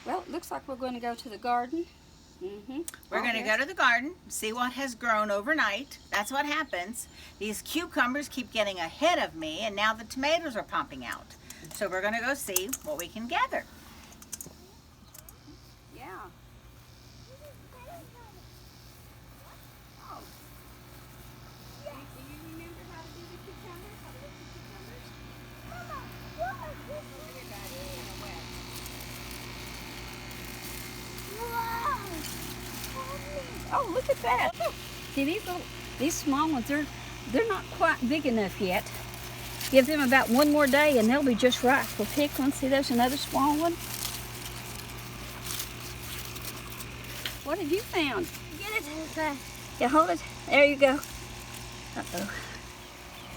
Well, it looks like we're going to go to the garden. We're going to go to the garden, see what has grown overnight. That's what happens. These cucumbers keep getting ahead of me, and now the tomatoes are popping out. So we're going to go see what we can gather. Yeah. Oh. Do you remember how to do the cucumbers? How to look the cucumbers? Mama, look. Wow. Oh, look at that. See, these small ones, they're not quite big enough yet. Give them about one more day and they'll be just right. We'll pick one. See, there's another small one. What have you found? Get it. Okay. Yeah, hold it. There you go. Uh-oh.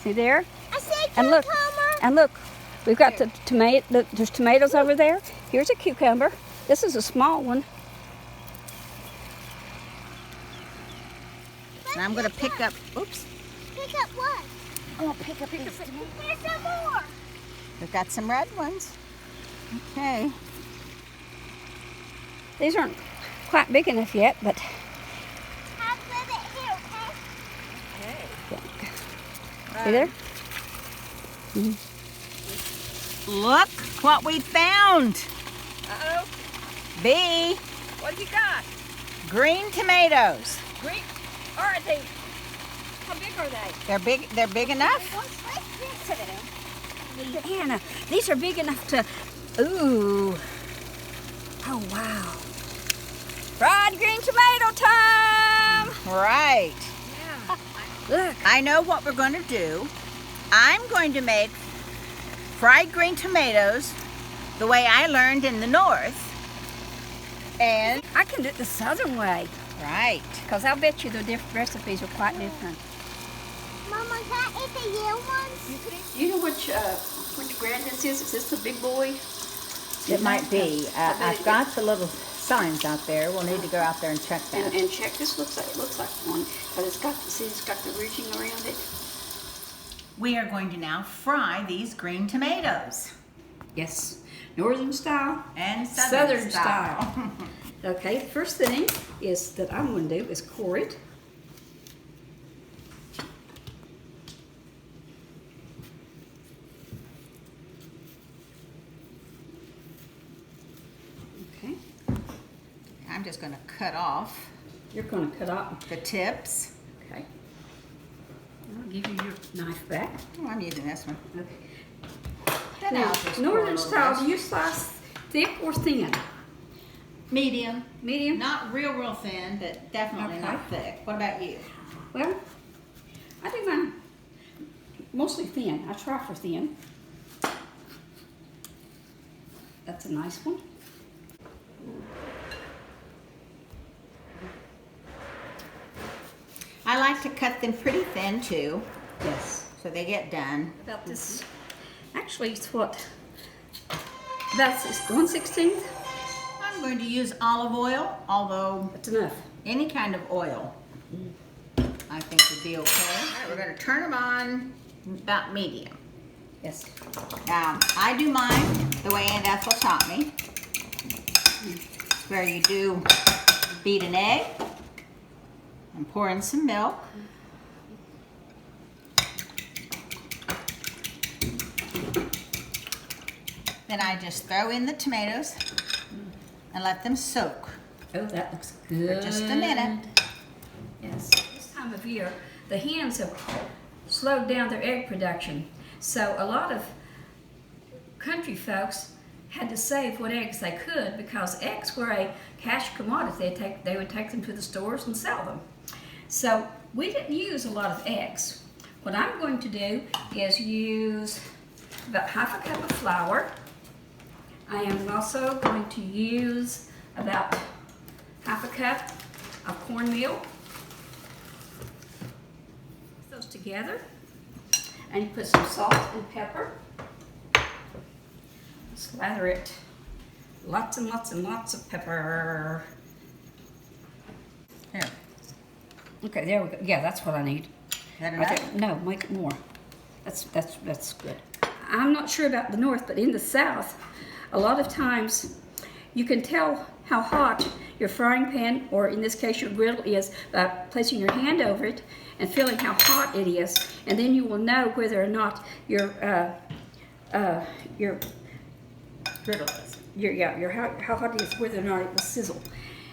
See there? I see And look, cucumber. and look, we've got the tomato. There's tomatoes over there. Here's a cucumber. This is a small one. And I'm going to pick up, oops, Pick up what? I'm gonna pick up these. There's some more. we've got some red ones. Okay. These aren't quite big enough yet, but I'll put it here, okay? see there? Look what we found. Uh-oh. B, What have you got? green tomatoes. Green. Are they? How big are they? They're big enough. Anna, these are big enough to. Ooh. Oh wow. Fried green tomato time. Right. Yeah. Look. I know what we're going to do. I'm going to make fried green tomatoes the way I learned in the north. And, I can do it the southern way, right. because I'll bet you the recipes are quite different. Mama, can I eat the yellow ones? You know which brand this is? Is this the big boy? It might be. I've got the little signs out there. We'll need to go out there and check that. And check. This looks like one, because it's got the ridging around it. We are going to now fry these green tomatoes. Yes, northern style And southern style. Okay, first thing is that I'm going to do is core it. Okay, I'm just going to cut off you're going to cut off. the tips. Okay, I'll give you your knife back. Oh, I'm using this one. Okay. Then Now, I'll just pour a northern little style, bit. do you slice thick or thin? Medium. Medium? Not real thin, but definitely Okay. not thick. What about you? Well, I do mine mostly thin. I try for thin. That's a nice one. I like to cut them pretty thin too, Yes. so they get done. About this, actually it's what, that's 1/16? I'm going to use olive oil, although That's enough. any kind of oil I think would be okay. All right, we're going to turn them on about medium. Yes. I do mine the way Aunt Ethel taught me, where you do beat an egg and pour in some milk. Then I just throw in the tomatoes and let them soak Oh, that looks good. for just a minute. Yes. This time of year, the hens have slowed down their egg production. So a lot of country folks had to save what eggs they could because eggs were a cash commodity. They would take them to the stores and sell them. So we didn't use a lot of eggs. What I'm going to do is use about half a cup of flour. I am also going to use about half a cup of cornmeal. Put those together. And you put some salt and pepper. Slather it. Lots and lots and lots of pepper. Here, Okay, there we go. Yeah, that's what I need. is that Right enough? there. No, make it more. That's good. I'm not sure about the north, but in the south, a lot of times you can tell how hot your frying pan, or in this case your griddle, is by placing your hand over it and feeling how hot it is, and then you will know whether or not your Griddle is. how hot it is, whether or not it will sizzle.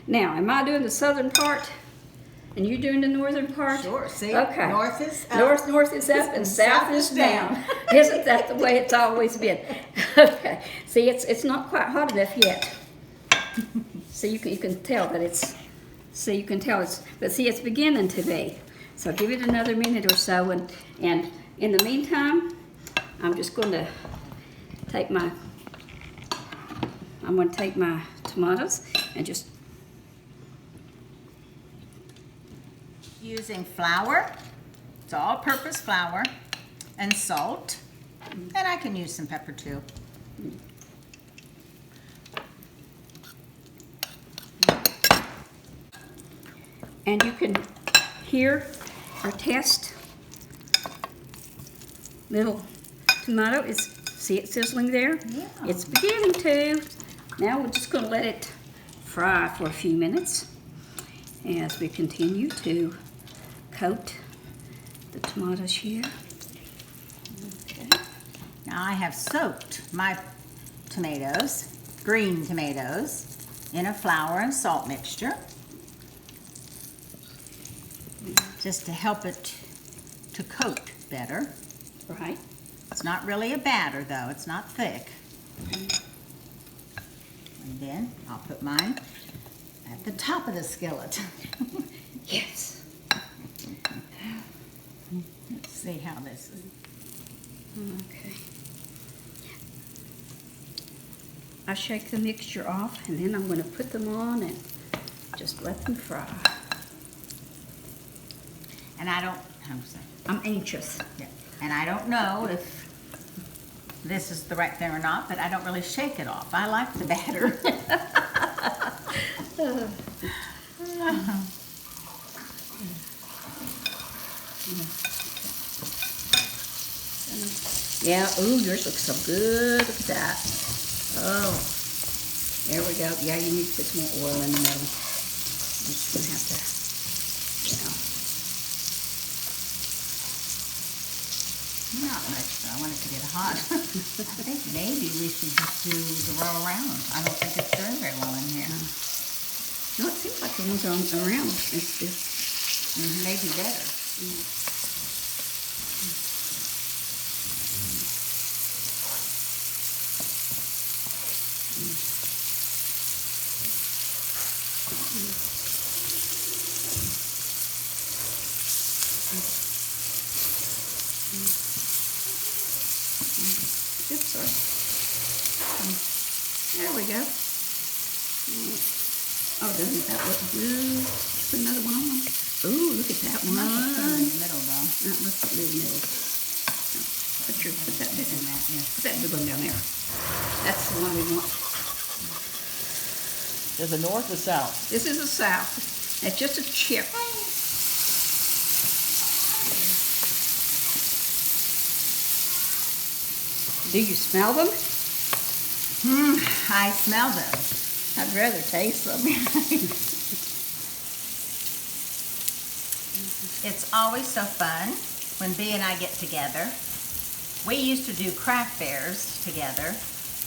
Now, am I doing the southern part, and you doing the northern part? Sure. See, Okay. north is up. North is up and south is down. Isn't that the way it's always been? Okay. See, it's not quite hot enough yet. So you can tell that it's. So you can tell it's. But see, it's beginning to be. So give it another minute or so, and in the meantime, I'm just going to take my. I'm going to take my tomatoes and just. Using flour, it's all-purpose flour, and salt, and I can use some pepper too. And you can hear or test little tomato. See it sizzling there? Yeah. It's beginning to. Now we're just going to let it fry for a few minutes as we continue to coat the tomatoes here. Okay. Now I have soaked my tomatoes, green tomatoes, in a flour and salt mixture, just to help it to coat better. Right. It's not really a batter though, it's not thick. And then I'll put mine at the top of the skillet. Yes. Let's see how this is. Okay. I shake the mixture off, and then I'm going to put them on and just let them fry. And I don't, I'm anxious. yeah. And I don't know if this is the right thing or not, but I don't really shake it off. I like the batter. Yeah, ooh, yours looks so good. Look at that. Oh, there we go. Yeah, you need to put some more oil in the middle. I'm just going to have to, Not much, though. I want it to get hot. I think maybe we should just do the roll around. I don't think it's doing very well in here. No, it seems like the ones on around. Maybe better. Oops, sorry. There we go. Oh, doesn't that look good? Put another one on. Ooh, look at that one. Not the one in the middle, though. Let's put it in the middle. Put that bit in that. Yeah. Put that big one down there. That's the one we want. Is it north or south? This is the south. It's just a chip. Do you smell them? I smell them. I'd rather taste them. It's always so fun when Bea and I get together. We used to do craft fairs together.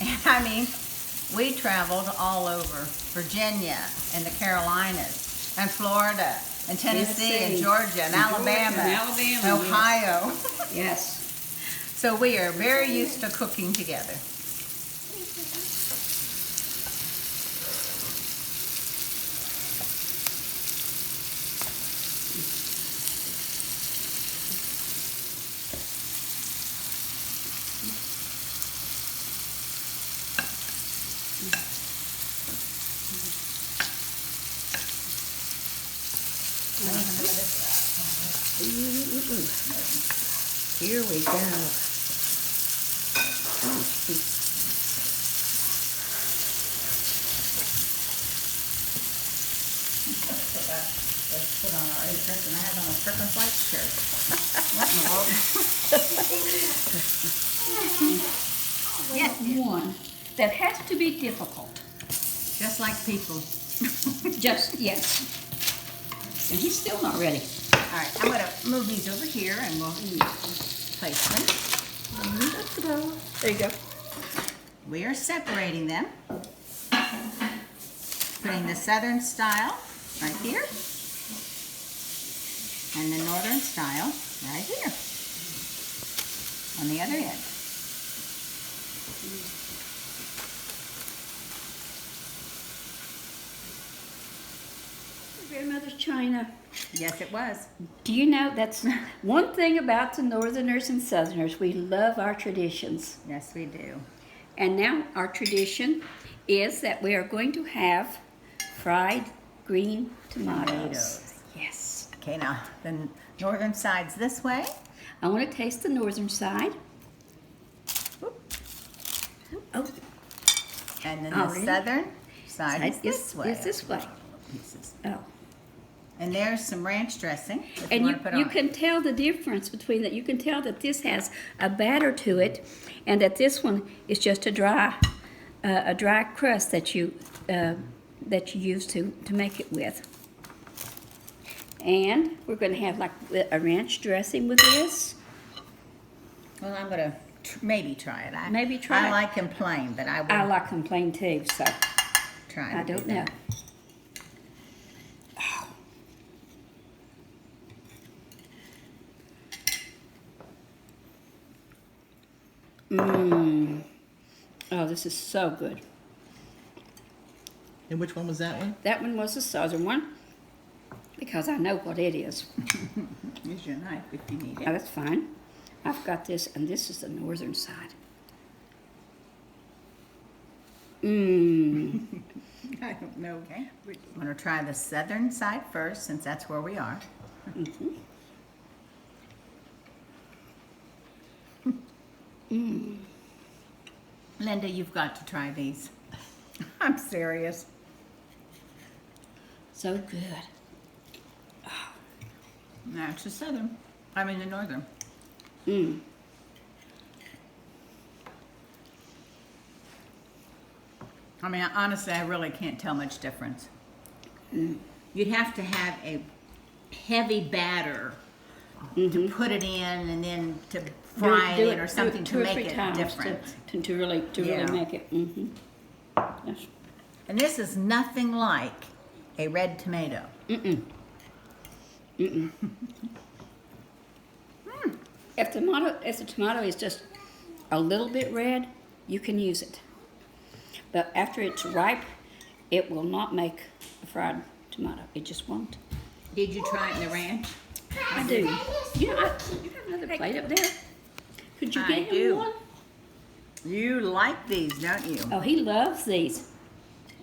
And I mean, we traveled all over Virginia and the Carolinas and Florida and Tennessee and Georgia and Alabama, yes. Ohio. Yes. So we are very used to cooking together. Here we go. Let's put on our apron, and I have on a Perkins White shirt. Yes, one that has to be difficult. Just like people. Just, yes. And he's still not ready. All right, I'm gonna move these over here and we'll place them. There you go. We are separating them. Putting the southern style right here. And the northern style right here. On the other end. Grandmother's china. Yes, it was. Do you know that's one thing about the Northerners and Southerners? We love our traditions. Yes, we do. And now our tradition is that we are going to have fried green tomatoes. Tomatoes. Yes. Okay, now the northern side's this way. I want to taste the northern side. Oh, And then Oh, the really? southern side is this way. Is this way. Pieces. Oh. And there's some ranch dressing that And you want to put you on. can tell the difference between that. You can tell that this has a batter to it, and that this one is just a dry crust that you use to make it with. And we're going to have like a ranch dressing with this. Well, I'm going to maybe try it. Maybe try I it. like them plain, but I will I like them plain too, so try I to don't do know. that. Mmm. Oh, this is so good. And which one was that one? That one was the southern one because I know what it is. Use your knife if you need Oh, it. that's fine. I've got this, and this is the northern side. Mmm. I don't know. Okay. We're going to try the southern side first, since that's where we are. Linda, you've got to try these. I'm serious. So good. No, it's the southern. I mean the northern. Mmm. I mean, honestly, I really can't tell much difference. You'd have to have a heavy batter to put it in and then to fry it in or something to make it different. To really Yeah. make it. Mm-hmm. Yes. And this is nothing like a red tomato. Mm-mm. Mm-mm. If the tomato is just a little bit red, you can use it. But after it's ripe, it will not make a fried tomato. It just won't. Did you try it in the ranch? I do. You know, you have another plate up there. Could you I get him do. one? You like these, don't you? Oh, he loves these.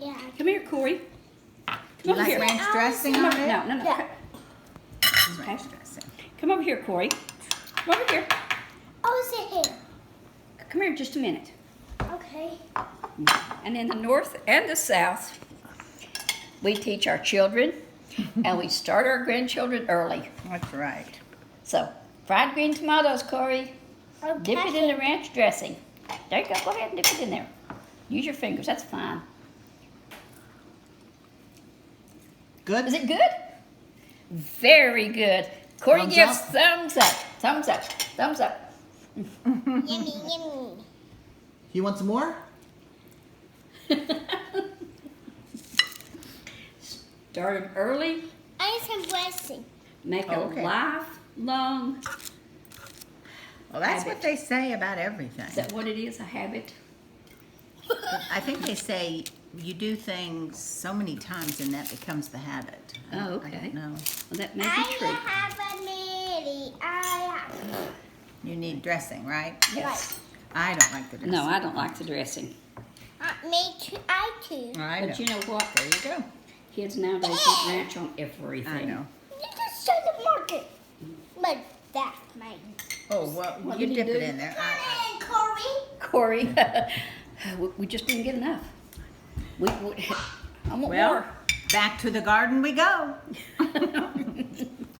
Yeah. Come here, Corey. Come You over like here. ranch dressing Come on over, it? no, no, no. Yeah. Ranch dressing. Come over here, Corey. Come over here. Oh, sit here. Come here just a minute. Okay. And in the north and the south, we teach our children and we start our grandchildren early. That's right. So, fried green tomatoes, Corey. Dip it in Okay. the ranch dressing. There you go. Go ahead and dip it in there. Use your fingers. That's fine. Good? Is it good? Very good. Corey Thumbs gives up? thumbs up. Thumbs up. Thumbs up. Yummy, yummy. You want some more? Start them early. I need some dressing. Make Oh, a okay. lifelong. Well, that's Habit. what they say about everything. Is that what it is? A habit? I think they say you do things so many times and that becomes the habit. Oh, I okay. don't know. Well, that may be I true. have a mini. I have. You need dressing, right? Yes. I don't like the dressing. No, I don't like the dressing. Me too. I too. I know. But you know what? There you go. Kids nowadays put ranch on everything. I know. You just said the market. But that's mine. Oh, well, What you did he dip it do? in there. And Corey. Corey, we just didn't get enough. I want Well, more. back to the garden we go.